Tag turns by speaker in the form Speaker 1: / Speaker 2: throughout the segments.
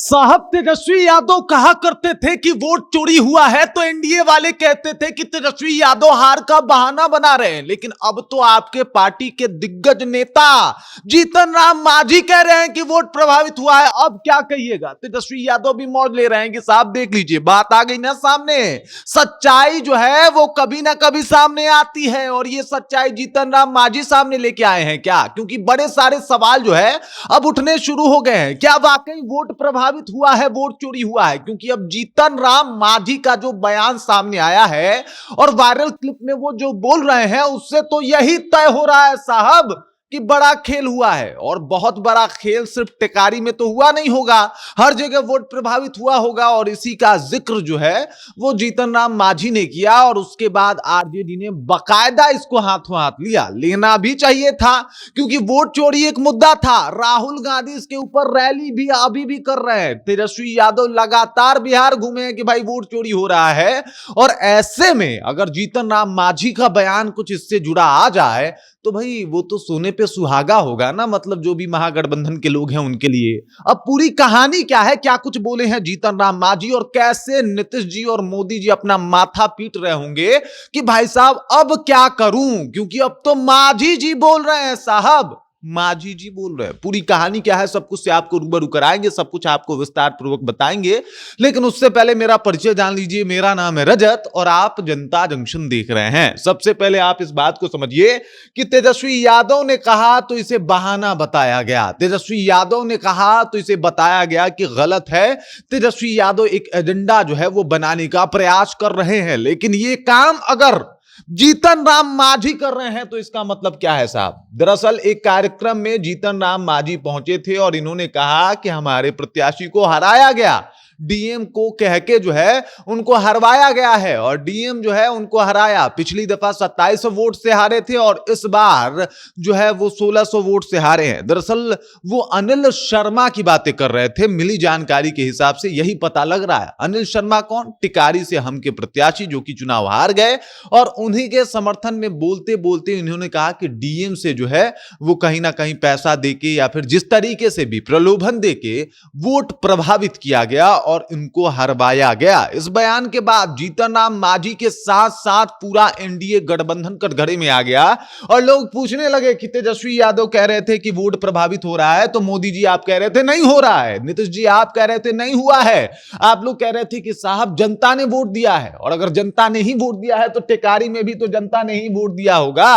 Speaker 1: साहब तेजस्वी यादव कहा करते थे कि वोट चोरी हुआ है तो एनडीए वाले कहते थे कि तेजस्वी यादव हार का बहाना बना रहे हैं। लेकिन अब तो आपके पार्टी के दिग्गज नेता जीतन राम मांझी कह रहे हैं कि वोट प्रभावित हुआ है। अब क्या कहिएगा, तेजस्वी यादव भी मौज ले रहे हैं कि साहब देख लीजिए, बात आ गई ना सामने। सच्चाई जो है वो कभी ना कभी सामने आती है और ये सच्चाई जीतन राम मांझी सामने लेके आए हैं क्या? क्योंकि बड़े सारे सवाल जो है अब उठने शुरू हो गए हैं। क्या वाकई वोट प्रभावित हुआ है, वोट चोरी हुआ है? क्योंकि अब जीतन राम मांझी का जो बयान सामने आया है और वायरल क्लिप में वो जो बोल रहे हैं उससे तो यही तय हो रहा है साहब कि बड़ा खेल हुआ है। और बहुत बड़ा खेल सिर्फ टिकारी में तो हुआ नहीं होगा, हर जगह वोट प्रभावित हुआ होगा। और इसी का जिक्र जो है वो जीतन राम मांझी ने किया और उसके बाद आरजेडी ने बकायदा इसको हाथों हाथ लिया। लेना भी चाहिए था क्योंकि वोट चोरी एक मुद्दा था। राहुल गांधी इसके ऊपर रैली भी अभी भी कर रहे हैं। तेजस्वी यादव लगातार बिहार घूमे हैं कि भाई वोट चोरी हो रहा है। और ऐसे में अगर जीतन राम मांझी का बयान कुछ इससे जुड़ा आ जाए तो भाई वो तो सोने पे सुहागा होगा ना, मतलब जो भी महागठबंधन के लोग हैं उनके लिए। अब पूरी कहानी क्या है, क्या कुछ बोले हैं जीतन राम मांझी और कैसे नीतीश जी और मोदी जी अपना माथा पीट रहे होंगे कि भाई साहब अब क्या करूं, क्योंकि अब तो मांझी जी बोल रहे हैं साहब, मांझी जी बोल रहे हैं। पूरी कहानी क्या है सब कुछ से आपको रूबरू कराएंगे, सब कुछ आपको विस्तार पूर्वक बताएंगे। लेकिन उससे पहले मेरा परिचय जान लीजिए। मेरा नाम है रजत और आप जनता जंक्शन देख रहे हैं। सबसे पहले आप इस बात को समझिए कि तेजस्वी यादव ने कहा तो इसे बहाना बताया गया, तेजस्वी यादव ने कहा तो इसे बताया गया कि गलत है। तेजस्वी यादव एक एजेंडा जो है वो बनाने का प्रयास कर रहे हैं। लेकिन ये काम अगर जीतन राम मांझी कर रहे हैं तो इसका मतलब क्या है साहब? दरअसल एक कार्यक्रम में जीतन राम मांझी पहुंचे थे और इन्होंने कहा कि हमारे प्रत्याशी को हराया गया, डीएम को कह के जो है उनको हरवाया गया है और डीएम जो है उनको हराया। पिछली दफा 2700 वोट से हारे थे और इस बार जो है वो 1600 वोट से हारे हैं। दरअसल वो अनिल शर्मा की बातें कर रहे थे। मिली जानकारी के हिसाब से यही पता लग रहा है। अनिल शर्मा कौन? टिकारी से हम के प्रत्याशी जो कि चुनाव हार गए और उन्हीं के समर्थन में बोलते बोलते इन्होंने कहा कि डीएम से जो है वो कहीं ना कहीं पैसा देके या फिर जिस तरीके से भी प्रलोभन देके वोट प्रभावित किया गया और इनको हरवाया गया। इस बयान के बाद जीतन राम मांझी के साथ साथ पूरा एनडीए गठबंधन कटघरे में आ गया और लोग पूछने लगे कि तेजस्वी यादव कह रहे थे कि वोट प्रभावित हो रहा है तो मोदी जी आप कह रहे थे नहीं हो रहा है, नीतीश जी आप कह रहे थे नहीं हुआ है, आप लोग कह रहे थे कि साहब जनता ने वोट दिया है। और अगर जनता ने ही वोट दिया है तो टिकारी में भी तो जनता ने ही वोट दिया होगा।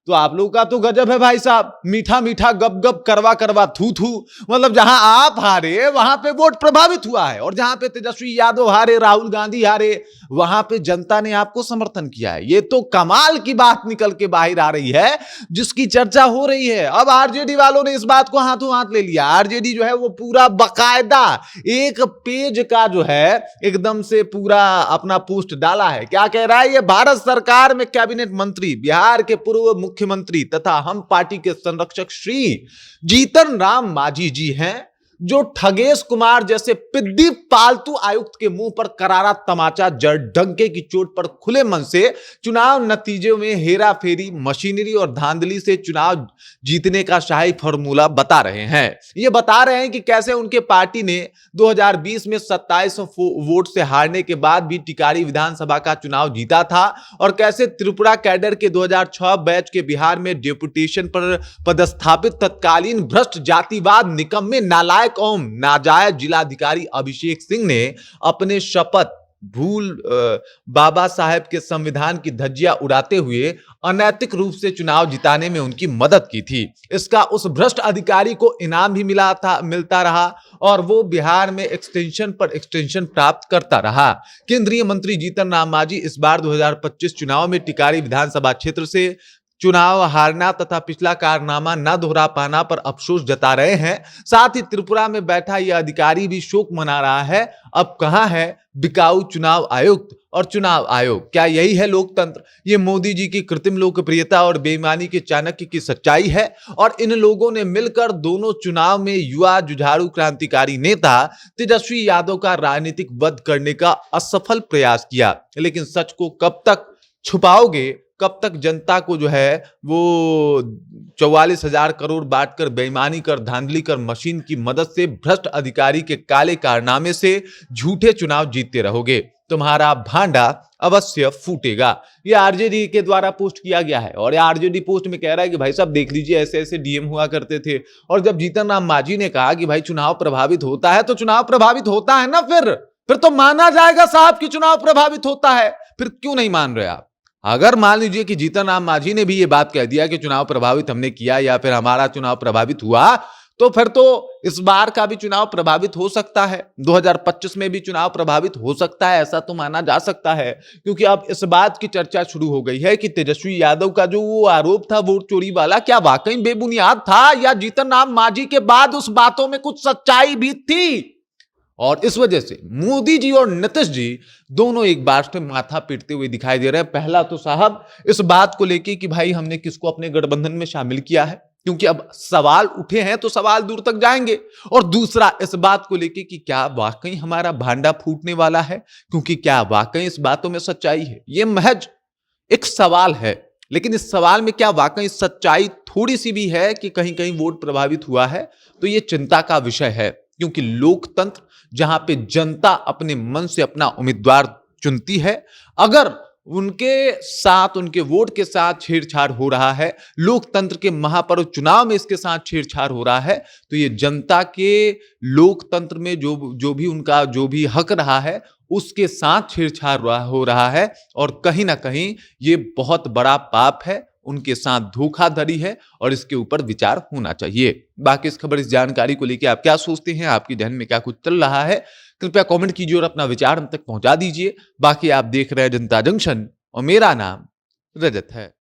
Speaker 1: तो आप लोगों का तो गजब है भाई साहब, मीठा मीठा गप गप करवा करवा थू थू। मतलब जहां आप हारे वहां पे वोट प्रभावित हुआ है और जहां पे तेजस्वी यादव हारे, राहुल गांधी हारे, वहां पे जनता ने आपको समर्थन किया है। ये तो कमाल की बात निकल के बाहर आ रही है जिसकी चर्चा हो रही है। अब आरजेडी वालों ने इस बात को हाथों हाथ ले लिया। आरजेडी जो है वो पूरा बकायदा एक पेज का जो है एकदम से पूरा अपना पोस्ट डाला है। क्या कह रहा है? ये भारत सरकार में कैबिनेट मंत्री, बिहार के पूर्व मुख्यमंत्री तथा हम पार्टी के संरक्षक श्री जीतन राम मांझी जी हैं जो ठगेश कुमार जैसे पिद्दी पालतू आयुक्त के मुंह पर करारा तमाचा जड़ डंके की चोट पर खुले मन से चुनाव नतीजों में हेरा फेरी, मशीनरी और धांधली से चुनाव जीतने का शाही फॉर्मूला बता रहे हैं। ये बता रहे हैं कि कैसे उनके पार्टी ने 2020 में 2700 वोट से हारने के बाद भी टिकारी विधानसभा का चुनाव जीता था और कैसे त्रिपुरा कैडर के 2006 बैच के बिहार में डेपुटेशन पर पदस्थापित तत्कालीन भ्रष्ट जातिवाद निकम्मे नालायक कौम नाजायज जिलाधिकारी अभिषेक सिंह ने अपने शपथ भूल बाबा साहेब के संविधान की धज्जियां उड़ाते हुए अनैतिक रूप से चुनाव जिताने में उनकी मदद की थी। इसका उस भ्रष्ट अधिकारी को इनाम भी मिलता रहा और वो बिहार में एक्सटेंशन पर एक्सटेंशन प्राप्त करता रहा। केंद्रीय मंत्री जीतन राम मांझी इस बार 2025 चुनाव में टिकारी विधानसभा क्षेत्र से चुनाव हारना तथा पिछला कारनामा न दोहरा पाना पर अफसोस जता रहे हैं। साथ ही त्रिपुरा में बैठा यह अधिकारी भी शोक मना रहा है। अब कहां है बिकाऊ चुनाव आयुक्त और चुनाव आयोग? क्या यही है लोकतंत्र? ये मोदी जी की कृत्रिम लोकप्रियता और बेईमानी के चाणक्य की सच्चाई है। और इन लोगों ने मिलकर दोनों चुनाव में युवा जुझारू क्रांतिकारी नेता तेजस्वी यादव का राजनीतिक वध करने का असफल प्रयास किया। लेकिन सच को कब तक छुपाओगे, कब तक जनता को जो है वो 44,000 करोड़ बांटकर बेईमानी कर, धांधली कर, मशीन की मदद से, भ्रष्ट अधिकारी के काले कारनामे से झूठे चुनाव जीतते रहोगे? तुम्हारा भांडा अवश्य फूटेगा। ये आरजेडी के द्वारा पोस्ट किया गया है और ये आरजेडी पोस्ट में कह रहा है कि भाई साहब देख लीजिए, ऐसे ऐसे डीएम हुआ करते थे। और जब जीतन राम मांझी ने कहा कि भाई चुनाव प्रभावित होता है, तो चुनाव प्रभावित होता है ना, फिर तो माना जाएगा साहब कि चुनाव प्रभावित होता है। फिर क्यों नहीं मान रहे आप? अगर मान लीजिए कि जीतन राम मांझी ने भी ये बात कह दिया कि चुनाव प्रभावित हमने किया या फिर हमारा चुनाव प्रभावित हुआ, तो फिर तो इस बार का भी चुनाव प्रभावित हो सकता है, 2025 में भी चुनाव प्रभावित हो सकता है, ऐसा तो माना जा सकता है। क्योंकि अब इस बात की चर्चा शुरू हो गई है कि तेजस्वी यादव का जो वो आरोप था वोट चोरी वाला, क्या वाकई बेबुनियाद था या जीतन राम मांझी के बाद उस बातों में कुछ सच्चाई भी थी? और इस वजह से मोदी जी और नीतीश जी दोनों एक बार से माथा पीटते हुए दिखाई दे रहे हैं। पहला तो साहब इस बात को लेके कि भाई हमने किसको अपने गठबंधन में शामिल किया है, क्योंकि अब सवाल उठे हैं तो सवाल दूर तक जाएंगे। और दूसरा इस बात को लेके कि क्या वाकई हमारा भांडा फूटने वाला है, क्योंकि क्या वाकई इस बातों में सच्चाई है? ये महज एक सवाल है, लेकिन इस सवाल में क्या वाकई सच्चाई थोड़ी सी भी है कि कहीं कहीं वोट प्रभावित हुआ है? तो ये चिंता का विषय है, क्योंकि लोकतंत्र जहां पे जनता अपने मन से अपना उम्मीदवार चुनती है, अगर उनके साथ, उनके वोट के साथ छेड़छाड़ हो रहा है, लोकतंत्र के महापर्व चुनाव में इसके साथ छेड़छाड़ हो रहा है, तो ये जनता के लोकतंत्र में जो भी उनका जो भी हक रहा है उसके साथ छेड़छाड़ हो रहा है। और कहीं ना कहीं ये बहुत बड़ा पाप है, उनके साथ धोखाधड़ी है और इसके ऊपर विचार होना चाहिए। बाकी इस खबर, इस जानकारी को लेकर आप क्या सोचते हैं, आपके ध्यान में क्या कुछ चल रहा है, कृपया कमेंट कीजिए और अपना विचार हम तक पहुंचा दीजिए। बाकी आप देख रहे हैं जनता जंक्शन और मेरा नाम रजत है।